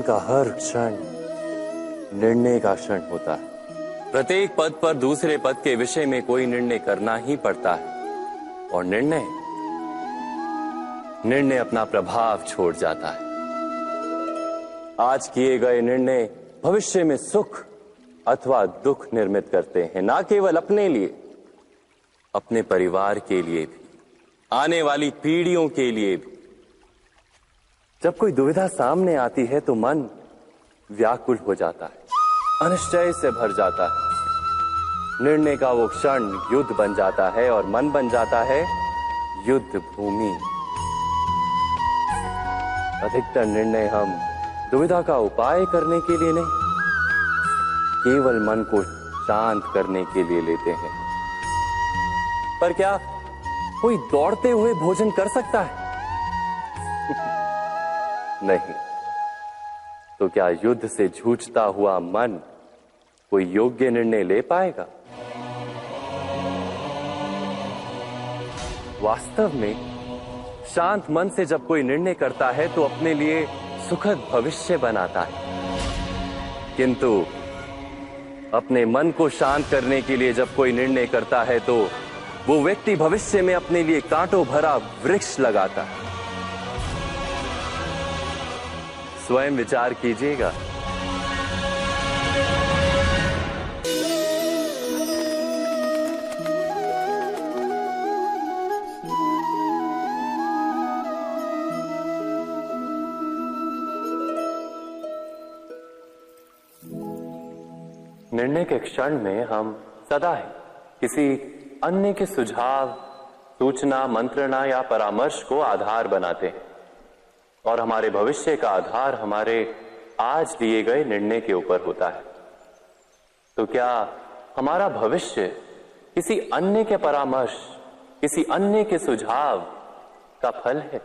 का हर क्षण निर्णय का क्षण होता है। प्रत्येक पद पर दूसरे पद के विषय में कोई निर्णय करना ही पड़ता है और निर्णय अपना प्रभाव छोड़ जाता है। आज किए गए निर्णय भविष्य में सुख अथवा दुख निर्मित करते हैं, ना केवल अपने लिए, अपने परिवार के लिए भी, आने वाली पीढ़ियों के लिए भी। जब कोई दुविधा सामने आती है तो मन व्याकुल हो जाता है, अनिश्चय से भर जाता है। निर्णय का वो क्षण युद्ध बन जाता है और मन बन जाता है युद्ध भूमि। अधिकतर निर्णय हम दुविधा का उपाय करने के लिए नहीं, केवल मन को शांत करने के लिए लेते हैं। पर क्या कोई दौड़ते हुए भोजन कर सकता है? नहीं। तो क्या युद्ध से जूझता हुआ मन कोई योग्य निर्णय ले पाएगा? वास्तव में शांत मन से जब कोई निर्णय करता है तो अपने लिए सुखद भविष्य बनाता है, किंतु अपने मन को शांत करने के लिए जब कोई निर्णय करता है तो वो व्यक्ति भविष्य में अपने लिए कांटों भरा वृक्ष लगाता है। स्वयं विचार कीजिएगा। निर्णय के क्षण में हम सदा ही किसी अन्य के सुझाव, सूचना, मंत्रणा या परामर्श को आधार बनाते हैं और हमारे भविष्य का आधार हमारे आज लिए गए निर्णय के ऊपर होता है। तो क्या हमारा भविष्य किसी अन्य के परामर्श, किसी अन्य के सुझाव का फल है?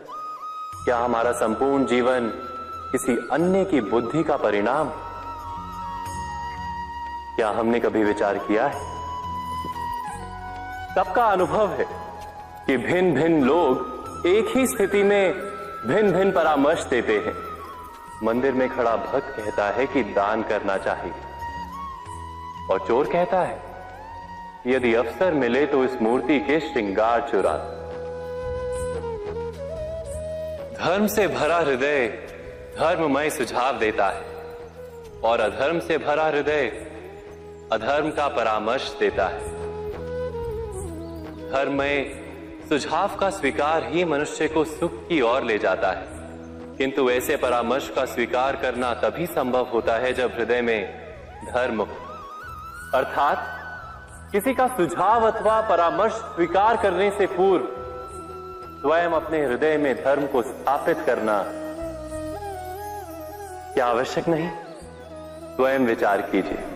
क्या हमारा संपूर्ण जीवन किसी अन्य की बुद्धि का परिणाम? क्या हमने कभी विचार किया है? सबका अनुभव है कि भिन्न भिन्न लोग एक ही स्थिति में भिन्न भिन्न परामर्श देते हैं। मंदिर में खड़ा भक्त कहता है कि दान करना चाहिए और चोर कहता है यदि अवसर मिले तो इस मूर्ति के श्रृंगार चुरा। धर्म से भरा हृदय धर्ममय सुझाव देता है और अधर्म से भरा हृदय अधर्म का परामर्श देता है। धर्ममय सुझाव का स्वीकार ही मनुष्य को सुख की ओर ले जाता है, किंतु ऐसे परामर्श का स्वीकार करना तभी संभव होता है जब हृदय में धर्म हो। अर्थात किसी का सुझाव अथवा परामर्श स्वीकार करने से पूर्व स्वयं अपने हृदय में धर्म को स्थापित करना क्या आवश्यक नहीं? स्वयं विचार कीजिए।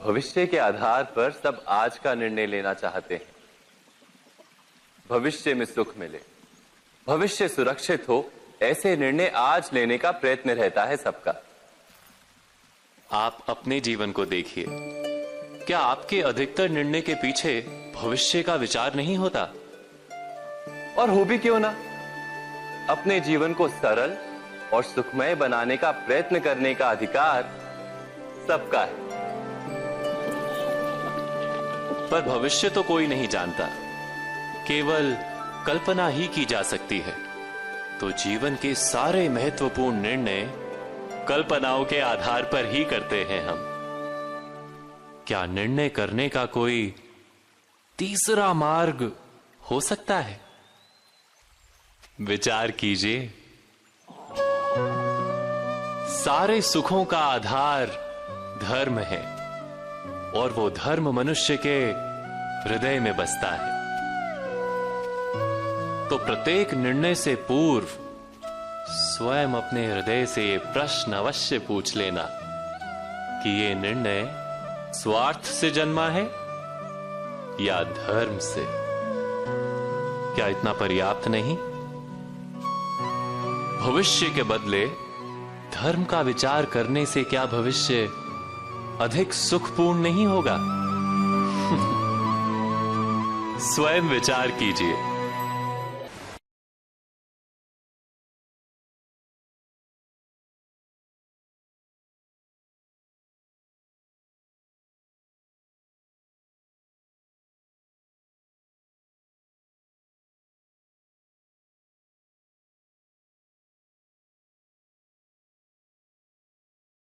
भविष्य के आधार पर सब आज का निर्णय लेना चाहते हैं। भविष्य में सुख मिले, भविष्य सुरक्षित हो, ऐसे निर्णय आज लेने का प्रयत्न रहता है सबका। आप अपने जीवन को देखिए, क्या आपके अधिकतर निर्णय के पीछे भविष्य का विचार नहीं होता? और हो भी क्यों ना। अपने जीवन को सरल और सुखमय बनाने का प्रयत्न करने का अधिकार सबका है। पर भविष्य तो कोई नहीं जानता, केवल कल्पना ही की जा सकती है। तो जीवन के सारे महत्वपूर्ण निर्णय कल्पनाओं के आधार पर ही करते हैं हम। क्या निर्णय करने का कोई तीसरा मार्ग हो सकता है? विचार कीजिए। सारे सुखों का आधार धर्म है और वो धर्म मनुष्य के हृदय में बसता है। तो प्रत्येक निर्णय से पूर्व स्वयं अपने हृदय से ये प्रश्न अवश्य पूछ लेना कि ये निर्णय स्वार्थ से जन्मा है या धर्म से। क्या इतना पर्याप्त नहीं? भविष्य के बदले धर्म का विचार करने से क्या भविष्य अधिक सुखपूर्ण नहीं होगा? स्वयं विचार कीजिए।